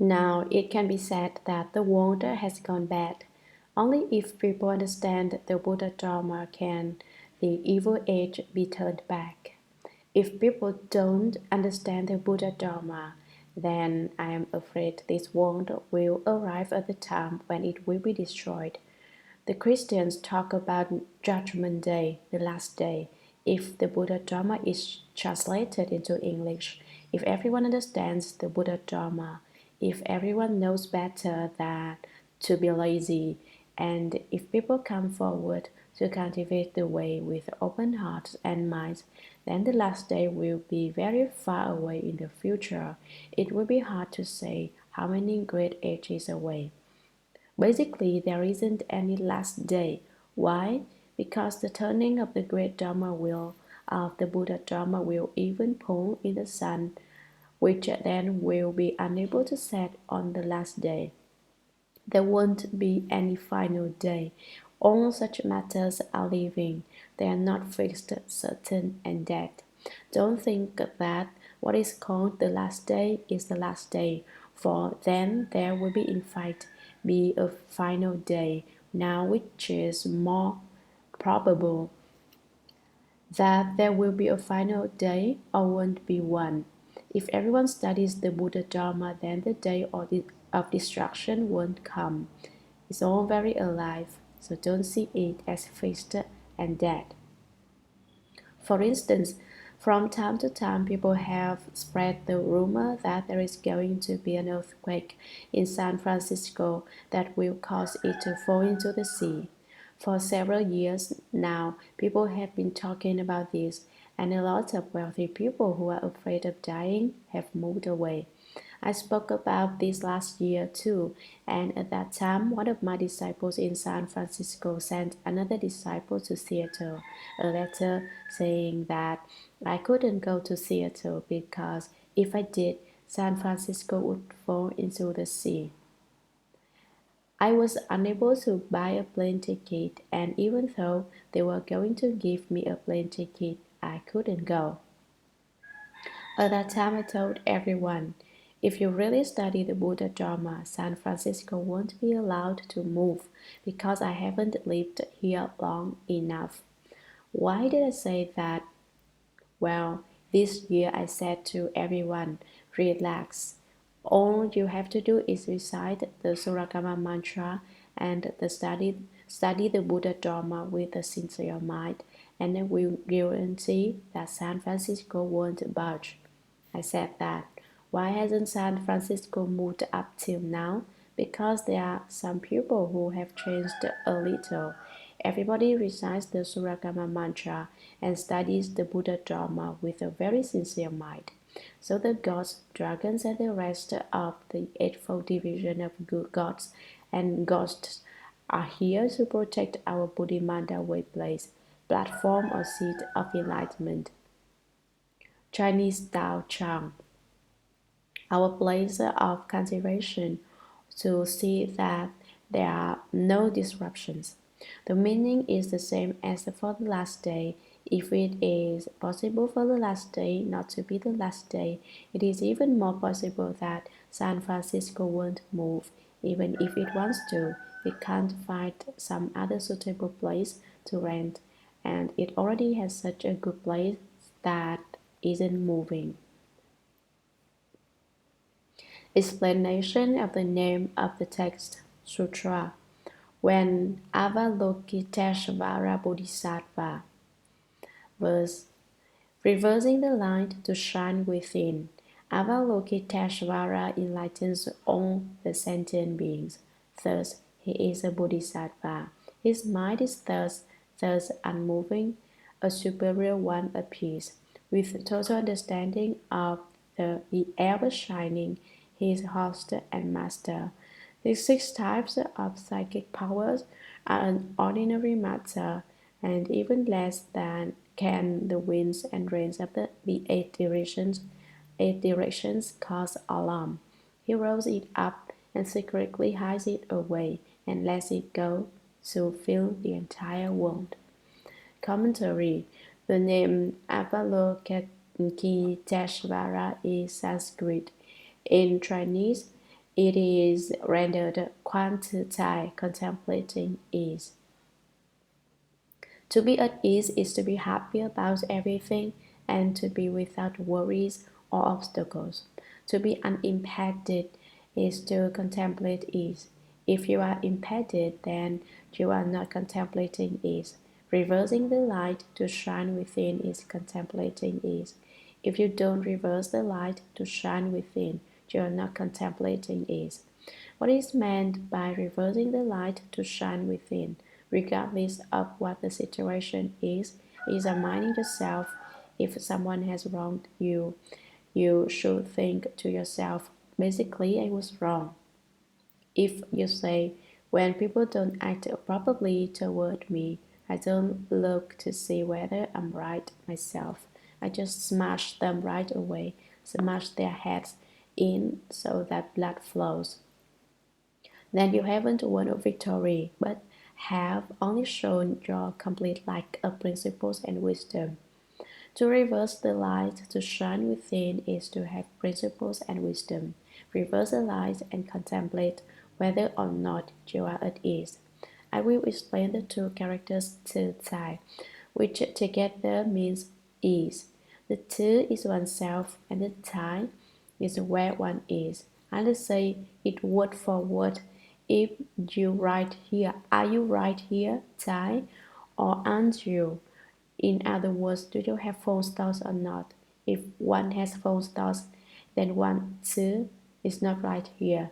Now, it can be said that the world has gone bad. Only if people understand the Buddha Dharma can the evil age be turned back. If people don't understand the Buddha Dharma, then I am afraid this world will arrive at the time when it will be destroyed. The Christians talk about Judgment Day, the last day. If the Buddha Dharma is translated into English, if everyone understands the Buddha Dharma, if everyone knows better than to be lazy, and if people come forward to cultivate the way with open hearts and minds, then the last day will be very far away in the future. It will be hard to say how many great ages away. Basically, there isn't any last day. Why? Because the turning of the great Dharma wheel of the Buddha Dharma will even pull in the sun, which then will be unable to set on the last day. There won't be any final day. All such matters are living. They are not fixed, certain, and dead. Don't think that what is called the last day is the last day, for then there will be in fact be a final day, now which is more probable that there will be a final day or won't be one. If everyone studies the Buddha Dharma, then the day of destruction won't come. It's all very alive, so don't see it as fixed and dead. For instance, from time to time, people have spread the rumor that there is going to be an earthquake in San Francisco that will cause it to fall into the sea. For several years now, people have been talking about this, and a lot of wealthy people who are afraid of dying have moved away. I spoke about this last year too, and at that time, one of my disciples in San Francisco sent another disciple to Seattle a letter saying that I couldn't go to Seattle because if I did, San Francisco would fall into the sea. I was unable to buy a plane ticket, and even though they were going to give me a plane ticket, I couldn't go. At that time, I told everyone, if you really study the Buddha Dharma, San Francisco won't be allowed to move because I haven't lived here long enough. Why did I say that? Well, this year I said to everyone, relax. All you have to do is recite the Suragama mantra and study the Buddha Dharma with a sincere mind, and I will guarantee that San Francisco won't budge. I said that. Why hasn't San Francisco moved up till now? Because there are some people who have changed a little. Everybody recites the Suragama mantra and studies the Buddha Dharma with a very sincere mind. So the gods, dragons, and the rest of the Eightfold Division of good gods and ghosts are here to protect our Buddhimanda way place, platform or seat of enlightenment. Chinese Tao Chang, our place of cultivation, to see that there are no disruptions. The meaning is the same as for the last day. If it is possible for the last day not to be the last day, it is even more possible that San Francisco won't move. Even if it wants to, it can't find some other suitable place to rent, and it already has such a good place that isn't moving. Explanation of the name of the text Sutra. When Avalokiteshvara Bodhisattva, verse, reversing the light to shine within, Avalokiteshvara enlightens all the sentient beings. Thus, he is a Bodhisattva. His mind is thus unmoving, a superior one appears. With total understanding of the ever shining, he is host and master. These six types of psychic powers are an ordinary matter, and even less than can the winds and rains of the eight directions. Eight directions cause alarm. He rolls it up and secretly hides it away and lets it go to fill the entire world. Commentary. The name Avalokiteshvara is Sanskrit. In Chinese, It is rendered quantity. Contemplating is. To be at ease is to be happy about everything and to be without worries or obstacles. To be unimpeded is to contemplate ease. If you are impeded, then you are not contemplating ease. Reversing the light to shine within is contemplating ease. If you don't reverse the light to shine within, you are not contemplating ease. What is meant by reversing the light to shine within, regardless of what the situation is examining yourself. If someone has wronged you, you should think to yourself, basically, I was wrong. If you say, when people don't act properly toward me, I don't look to see whether I'm right myself. I just smash them right away, smash their heads in so that blood flows. Then you haven't won a victory, but have only shown your complete lack of principles and wisdom. To reverse the light to shine within is to have principles and wisdom. Reverse the light and contemplate whether or not you are at ease. I will explain the two characters to Tsai, which together means ease. The two is oneself, and the Tsai is where one is. I'll say it word for word. If you right here, are you right here, Tsai, or aren't you? In other words, do you have false thoughts or not? If one has false thoughts, then one too is not right here.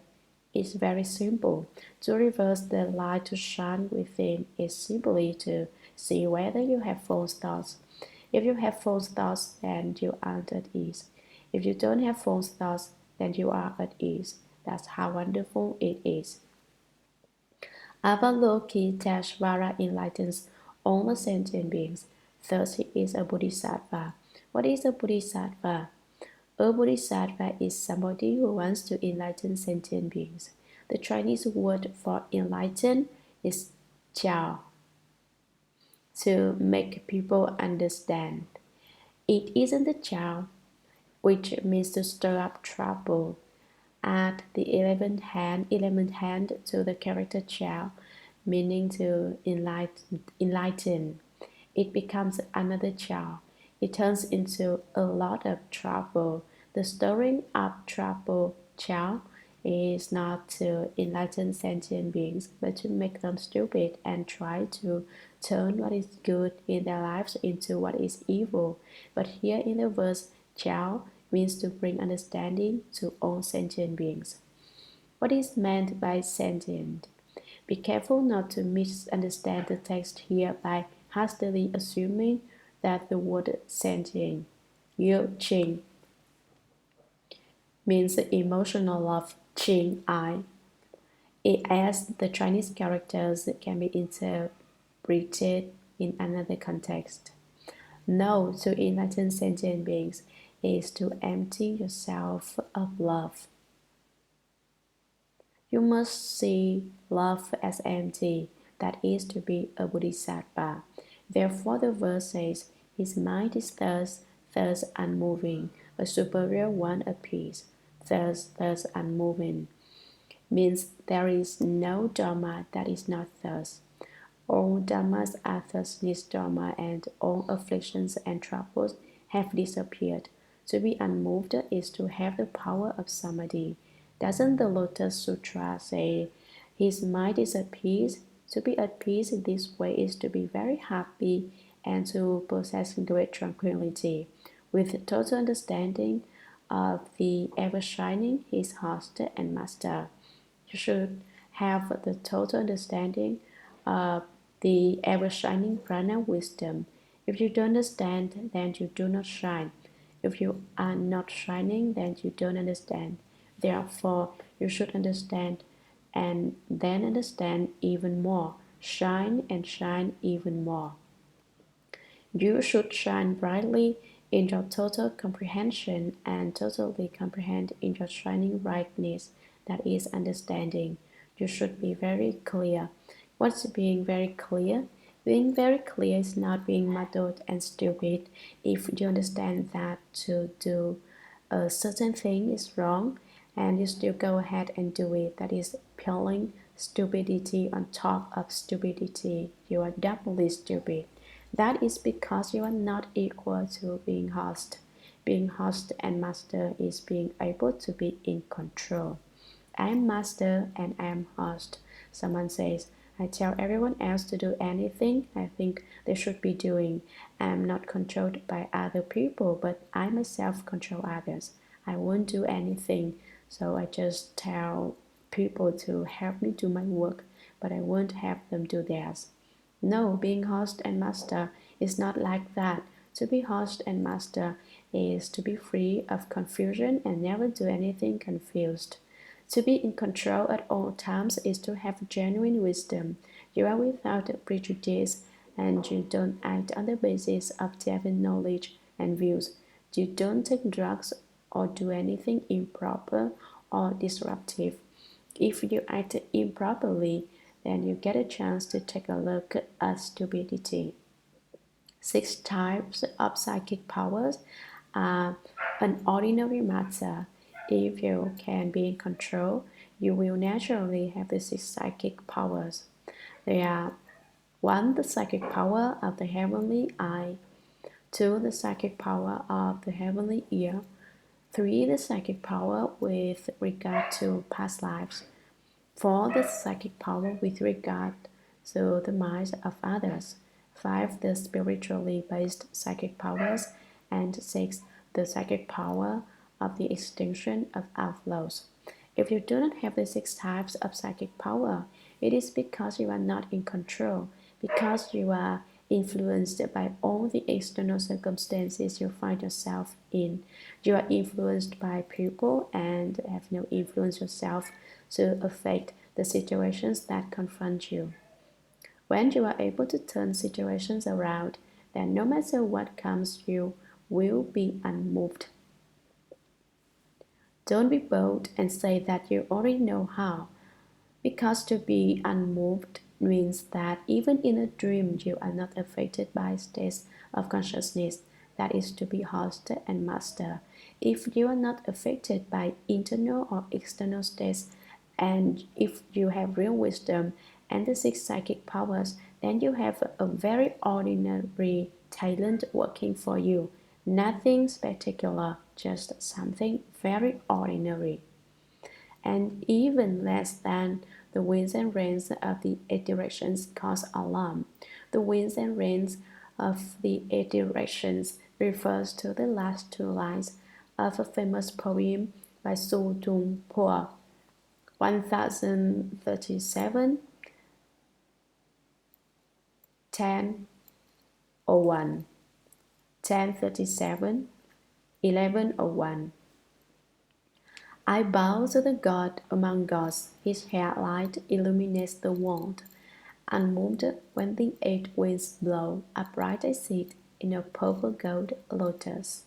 It's very simple. To reverse the light to shine within is simply to see whether you have false thoughts. If you have false thoughts, then you aren't at ease. If you don't have false thoughts, then you are at ease. That's how wonderful it is. Avalokiteshvara enlightens all the sentient beings. Thus, he is a Bodhisattva. What is a Bodhisattva? A Bodhisattva is somebody who wants to enlighten sentient beings. The Chinese word for enlighten is jiao, to make people understand. It isn't the jiao, which means to stir up trouble. Add the 11th hand to the character jiao, meaning to enlighten. It becomes another jiao. It turns into a lot of trouble. The stirring up trouble jiao is not to enlighten sentient beings, but to make them stupid and try to turn what is good in their lives into what is evil. But here in the verse, jiao means to bring understanding to all sentient beings. What is meant by sentient? Be careful not to misunderstand the text here by hastily assuming that the word sentient, yu qing, means emotional love, qing, I. As the Chinese characters can be interpreted in another context. No, to enlighten sentient beings is to empty yourself of love. You must see love as empty, that is to be a Bodhisattva. Therefore the verse says, his mind is thus unmoving, a superior one of peace, thus unmoving, means there is no dharma that is not thus. All dharmas are thus nistama, and all afflictions and troubles have disappeared. To be unmoved is to have the power of samadhi. Doesn't the Lotus Sutra say his mind is at peace? To be at peace in this way is to be very happy and to possess great tranquility, with total understanding of the ever-shining, his host and master. You should have the total understanding of the ever-shining prana wisdom. If you don't understand, then you do not shine. If you are not shining, then you don't understand. Therefore, you should understand and then understand even more. Shine and shine even more. You should shine brightly in your total comprehension and totally comprehend in your shining brightness, that is understanding. You should be very clear. What's being very clear? Being very clear is not being muddled and stupid. If you understand that to do a certain thing is wrong and you still go ahead and do it. That is piling stupidity on top of stupidity. You are doubly stupid. That is because you are not equal to being host. Being host and master is being able to be in control. I am master and I am host. Someone says, I tell everyone else to do anything I think they should be doing. I am not controlled by other people, but I myself control others. I won't do anything, so I just tell people to help me do my work, but I won't help them do theirs. No, being host and master is not like that. To be host and master is to be free of confusion and never do anything confused. To be in control at all times is to have genuine wisdom. You are without prejudice and you don't act on the basis of devil knowledge and views. You don't take drugs or do anything improper or disruptive. If you act improperly, then you get a chance to take a look at stupidity. 6 types of psychic powers are an ordinary matter. If you can be in control, you will naturally have the 6 psychic powers. They are 1. The psychic power of the heavenly eye. 2. The psychic power of the heavenly ear. 3. The psychic power with regard to past lives. 4. The psychic power with regard to the minds of others. 5. The spiritually based psychic powers. And 6. The psychic power of the extinction of outflows. If you do not have the 6 types of psychic power, it is because you are not in control, because you are influenced by all the external circumstances you find yourself in. You are influenced by people and have no influence yourself to affect the situations that confront you. When you are able to turn situations around, then no matter what comes, you will be unmoved. Don't be bold and say that you already know how, because to be unmoved means that even in a dream you are not affected by states of consciousness. That is to be host and master. If you are not affected by internal or external states, and if you have real wisdom and the 6 psychic powers, then you have a very ordinary talent working for you. Nothing spectacular, just something very ordinary. And even less than the winds and rains of the 8 directions cause alarm. The winds and rains of the 8 directions refers to the last 2 lines of a famous poem by Hsuan Hua, 1037, 1001, 1037, 1101. I bow to the God among gods, his hair light illuminates the world. Unmoved when the 8 winds blow, upright I sit in a purple gold lotus.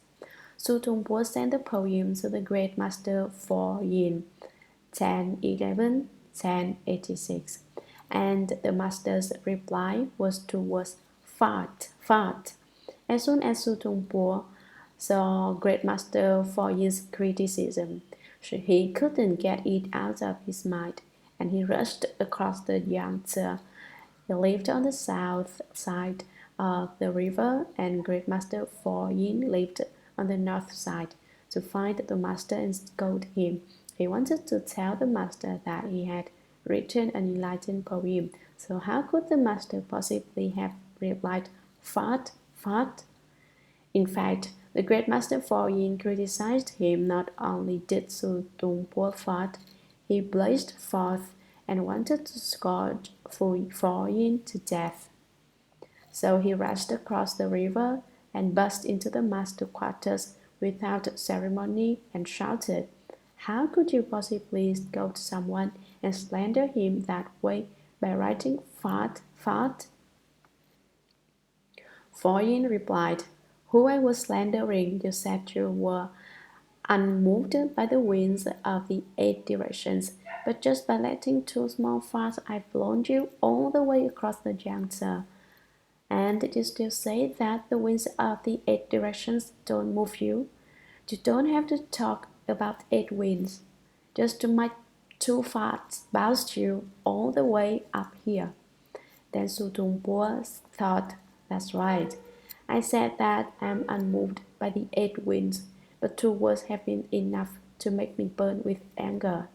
Hsuan Hua sent the poem to the great master for Yin, 1011, 1086, and the master's reply was towards fart, fart. As soon as Hsuan Hua saw great master for Yin's criticism, he couldn't get it out of his mind, and he rushed across the Yangtze. He lived on the south side of the river, and great master For Yin lived on the north side. To find the master and scold him, he wanted to tell the master that he had written an enlightened poem. So how could the master possibly have replied, "Fart, fart"? In fact, the great master For Yin criticized him. Not only did Hsuan Hua fart, he blazed forth and wanted to scourge For Yin to death. So he rushed across the river and burst into the master quarters without ceremony and shouted, "How could you possibly scold someone and slander him that way by writing fart, fart?" For Yin replied, "Who I was slandering? You said you were unmoved by the winds of the 8 directions, but just by letting 2 small farts I've blown you all the way across the Yangtze. And you still say that the winds of the 8 directions don't move you? You don't have to talk about 8 winds. just to my two thoughts bounced you all the way up here. Then Hsuan Hua thought, that's right. I said that I'm unmoved by the eight winds, but two words have been enough to make me burn with anger.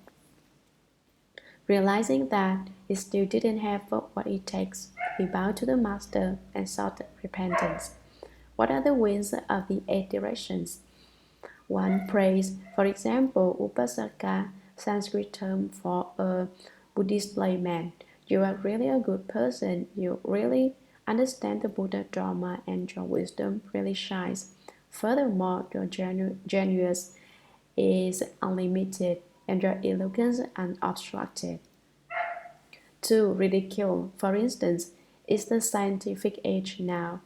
Realizing that he still didn't have what it takes, he bowed to the master and sought repentance. What are the winds of the eight directions? One praise, for example, Upasaka, Sanskrit term for a Buddhist layman. You are really a good person. You really understand the Buddha Dharma and your wisdom really shines. Furthermore, your genius is unlimited and your eloquence unobstructed. 2. Ridicule, for instance, is the scientific age now,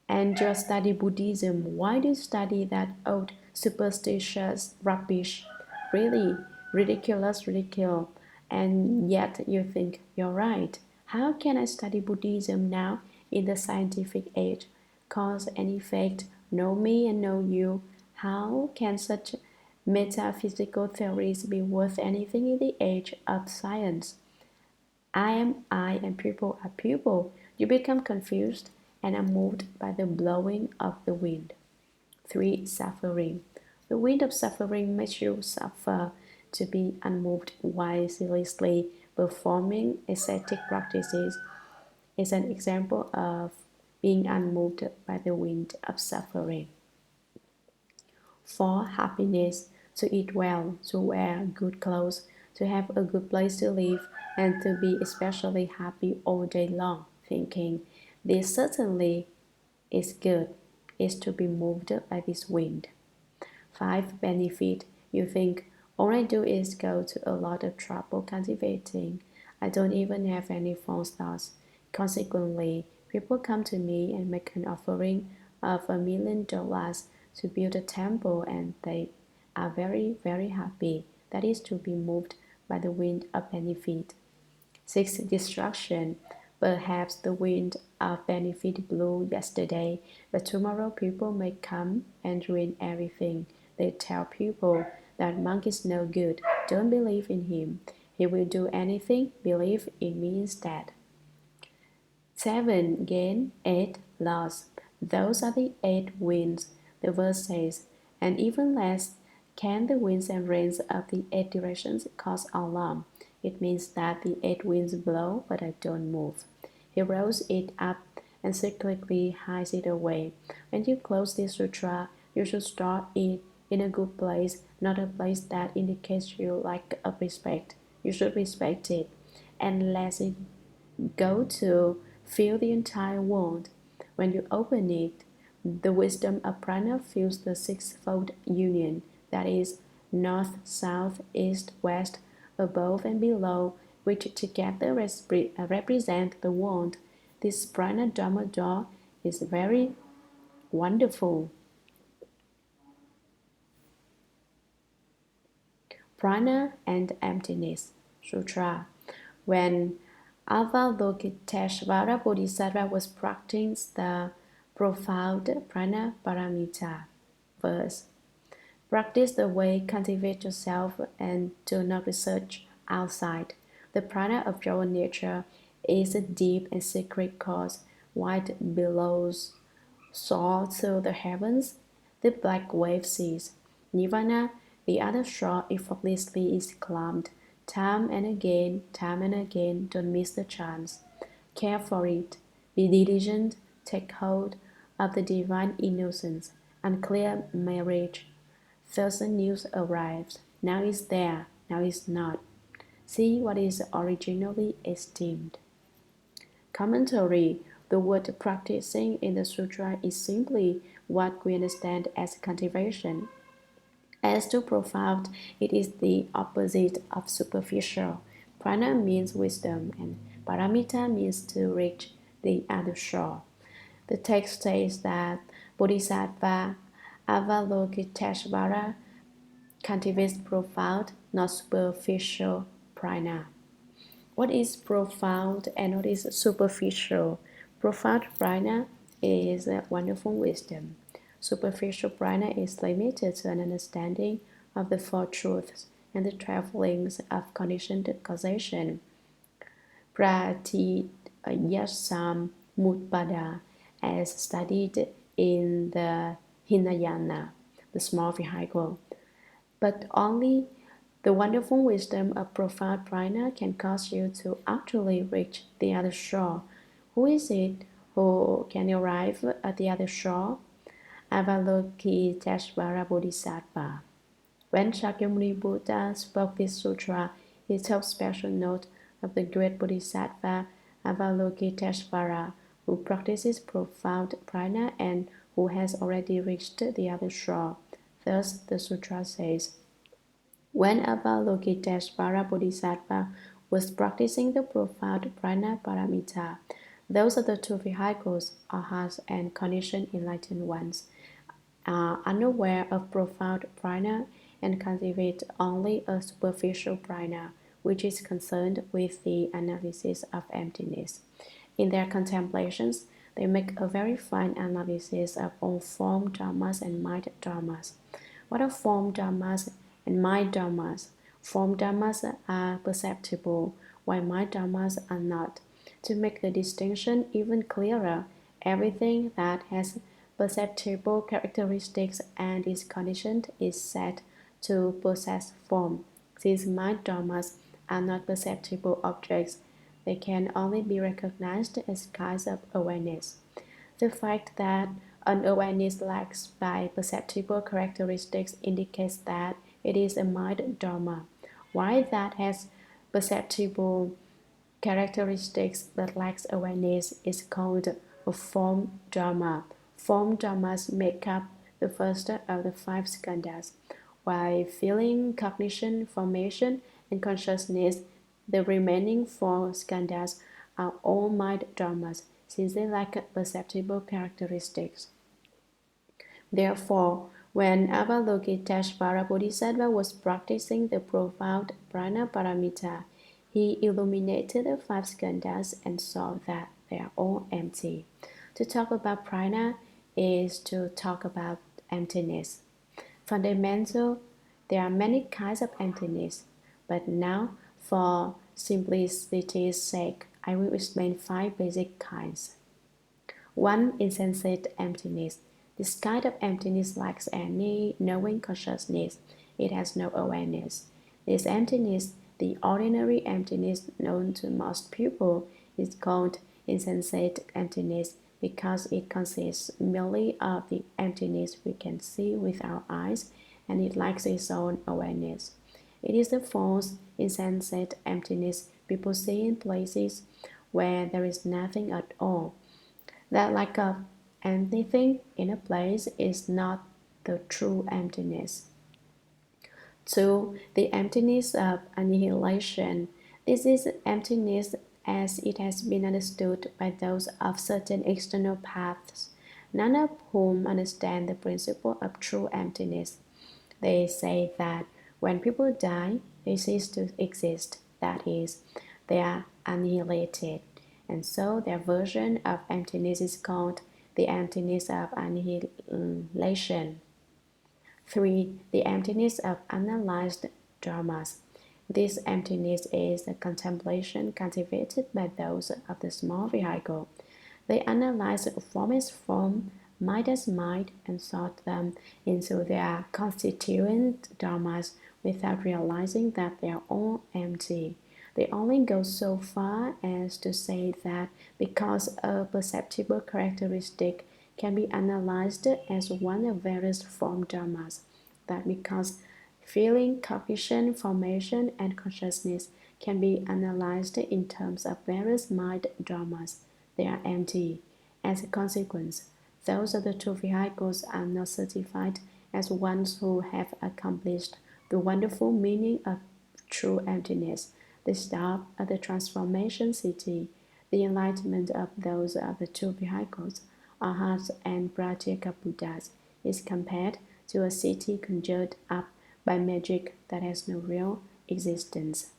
and you study Buddhism. Why do you study that old superstitious rubbish? Really, ridiculous ridicule. And yet you think you're right. How can I study Buddhism now in the scientific age? Cause and effect, know me and know you. How can such metaphysical theories be worth anything in the age of science? I am I and people are people. You become confused and are moved by the blowing of the wind. 3. Suffering. The wind of suffering makes you suffer. To be unmoved while zealously performing ascetic practices is an example of being unmoved by the wind of suffering. 4. Happiness. To eat well, to wear good clothes, to have a good place to live, and to be especially happy all day long, thinking, this certainly is good, is to be moved by this wind. 5. Benefit. You think, all I do is go to a lot of trouble cultivating. I don't even have any false thoughts. Consequently, people come to me and make an offering of $1 million to build a temple, and they are very, very happy. That is to be moved by the wind of benefit. 6. Destruction. Perhaps the wind of benefit blew yesterday, but tomorrow people may come and ruin everything. They tell people that monk is no good, don't believe in him. He will do anything, believe in me instead. 7. Gain. 8. Loss. Those are the 8 winds, the verse says, and even less can the winds and rains of the 8 directions cause alarm. It means that the 8 winds blow, but I don't move. He rolls it up and secretly hides it away. When you close this sutra, you should store it in a good place, not a place that indicates you lack of respect. You should respect it and let it go to fill the entire world. When you open it, the wisdom of prana fills the sixfold union, that is, north, south, east, west, above and below, which together represent the world. This prana dharma door is very wonderful. Prana and Emptiness Sutra. When Avalokiteshvara Bodhisattva was practicing the profound Prajna Paramita verse, practice the way, cultivate yourself, and do not research outside. The prana of your nature is a deep and secret cause, white billows soar to the heavens, the black wave cease. Nirvana, the other shore, effortlessly is climbed. Time and again, don't miss the chance. Care for it. Be diligent, take hold of the divine innocence, unclear marriage. Thousand news arrives. Now is there, now is not. See what is originally esteemed. Commentary. The word practicing in the sutra is simply what we understand as cultivation. As to profound, it is the opposite of superficial. Prana means wisdom, and paramita means to reach the other shore. The text says that Bodhisattva Avalokiteshvara cultivates profound, not superficial prana. What is profound and what is superficial? Profound prana is a wonderful wisdom. Superficial prana is limited to an understanding of the Four Truths and the travelings of conditioned causation. Pratyayasam Mutpada, as studied in the Hinayana, the small vehicle. But only the wonderful wisdom of profound prajna can cause you to actually reach the other shore. Who is it who can arrive at the other shore? Avalokiteshvara Bodhisattva. When Shakyamuni Buddha spoke this sutra, he took special note of the great Bodhisattva Avalokiteshvara, who practices profound prajna and who has already reached the other shore. Thus, the sutra says, when Avalokiteshvara Bodhisattva was practicing the profound Prajna Paramita, those are the two vehicles, arhats and conditioned enlightened ones, are unaware of profound prajna and cultivate only a superficial prajna, which is concerned with the analysis of emptiness. In their contemplations, they make a very fine analysis of all form dharmas and mind dharmas. What are form dharmas and mind dharmas? Form dharmas are perceptible, while mind dharmas are not. To make the distinction even clearer, everything that has perceptible characteristics and is conditioned is said to possess form. These mind dharmas are not perceptible objects. They can only be recognized as kinds of awareness. The fact that an awareness lacks by perceptible characteristics indicates that it is a mind dharma, while that has perceptible characteristics but lacks awareness is called a form dharma. Form dharmas make up the first of the five skandhas, while feeling, cognition, formation, and consciousness, the remaining four skandhas, are all mind dharmas, since they lack perceptible characteristics. Therefore, when Avalokiteshvara Bodhisattva was practicing the profound Prajna Paramita, he illuminated the five skandhas and saw that they are all empty. To talk about prajna is to talk about emptiness. Fundamental, there are many kinds of emptiness, but now, for simplicity's sake, I will explain five basic kinds. 1. Insensate emptiness. This kind of emptiness lacks any knowing consciousness. It has no awareness. This emptiness, the ordinary emptiness known to most people, is called insensate emptiness because it consists merely of the emptiness we can see with our eyes, and it lacks its own awareness. It is the false, insensate emptiness people see in places where there is nothing at all. That lack of anything in a place is not the true emptiness. 2. The emptiness of annihilation. This is emptiness as it has been understood by those of certain external paths, none of whom understand the principle of true emptiness. They say that when people die, they cease to exist, that is, they are annihilated, and so their version of emptiness is called the emptiness of annihilation. 3. The emptiness of analyzed dharmas. This emptiness is the contemplation cultivated by those of the small vehicle. They analyze form as form, mind as mind, and sort them into their constituent dharmas without realizing that they are all empty. They only go so far as to say that because a perceptible characteristic can be analyzed as one of various form dharmas, that because feeling, cognition, formation, and consciousness can be analyzed in terms of various mind dharmas, they are empty. As a consequence, those of the two vehicles are not certified as ones who have accomplished the wonderful meaning of true emptiness, the stop of the transformation city, the enlightenment of those of the two vehicles, arhats and pratyeka Buddhas, is compared to a city conjured up by magic that has no real existence.